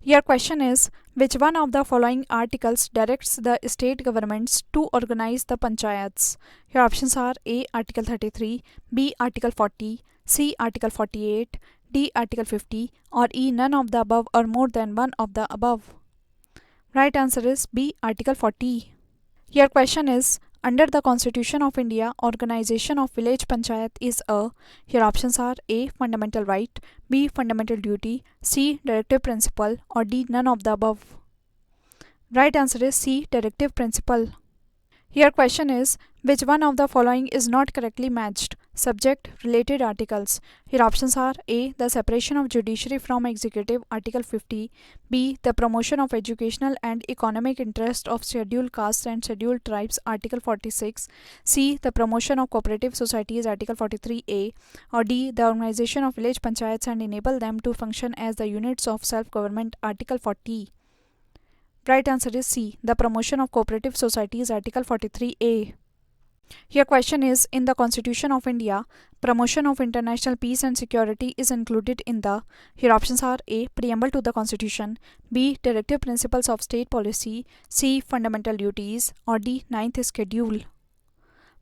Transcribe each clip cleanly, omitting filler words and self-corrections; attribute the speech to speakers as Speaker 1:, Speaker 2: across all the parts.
Speaker 1: Your question is, which one of the following articles directs the state governments to organize the panchayats? Your options are A. Article 33, B. Article 40, C. Article 48, D. Article 50, or E. None of the above or more than one of the above. Right answer is B. Article 40. Your question is, under the Constitution of India, organization of village panchayat is a. Your options are A. Fundamental right, B. Fundamental duty, C. Directive principle, or D. None of the above. Right answer is C. Directive principle. Your question is, which one of the following is not correctly matched? Subject related articles. Your options are A. The separation of judiciary from executive, Article 50, B. The promotion of educational and economic interest of scheduled castes and scheduled tribes, Article 46, C. The promotion of cooperative societies, Article 43A, or D. The organization of village panchayats and enable them to function as the units of self-government, Article 40. Right answer is C. The promotion of cooperative societies, Article 43A. Your question is, in the Constitution of India, promotion of international peace and security is included in the. Your options are A. Preamble to the Constitution, B. Directive principles of state policy, C. Fundamental duties, or D. Ninth schedule.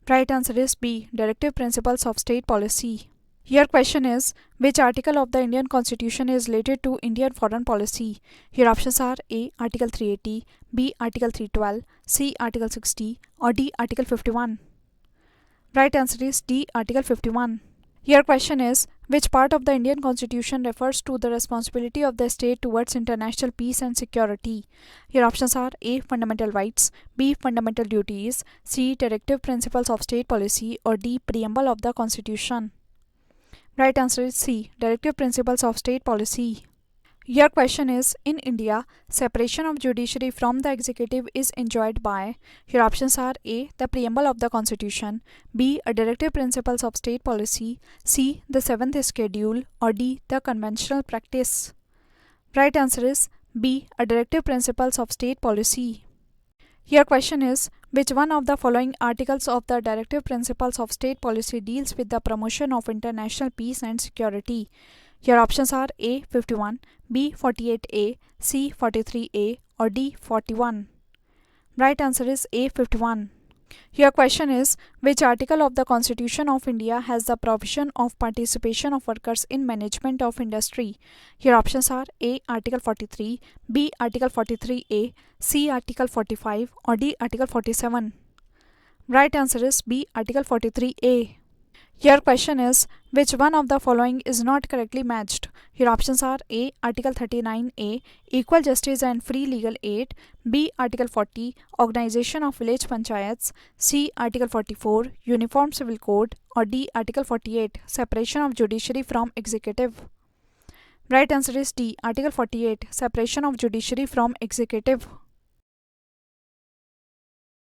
Speaker 1: Right answer is B. Directive principles of state policy. Your question is, which article of the Indian Constitution is related to Indian foreign policy? Your options are A. Article 380, B. Article 312, C. Article 60, or D. Article 51. Right answer is D. Article 51. Your question is, which part of the Indian Constitution refers to the responsibility of the state towards international peace and security? Your options are A. Fundamental rights, B. Fundamental duties, C. Directive principles of state policy, or D. Preamble of the Constitution. Right answer is C. Directive principles of state policy. Your question is, in India, separation of judiciary from the executive is enjoyed by. Your options are A. The preamble of the Constitution, B. A directive principles of state policy, C. The seventh schedule, or D. The conventional practice. Right answer is B. A directive principles of state policy. Your question is, which one of the following articles of the Directive Principles of State Policy deals with the promotion of international peace and security? Your options are A. 51, B. 48A, C. 43A, or D. 41. Right answer is A. 51. Your question is, which article of the Constitution of India has the provision of participation of workers in management of industry? Your options are A. Article 43, B. Article 43A, C. Article 45, or D. Article 47. Right answer is B. Article 43A. Your question is, which one of the following is not correctly matched? Your options are A. Article 39A, Equal Justice and Free Legal Aid, B. Article 40, Organization of Village Panchayats, C. Article 44, Uniform Civil Code, or D. Article 48, Separation of Judiciary from Executive. Right answer is D. Article 48, Separation of Judiciary from Executive.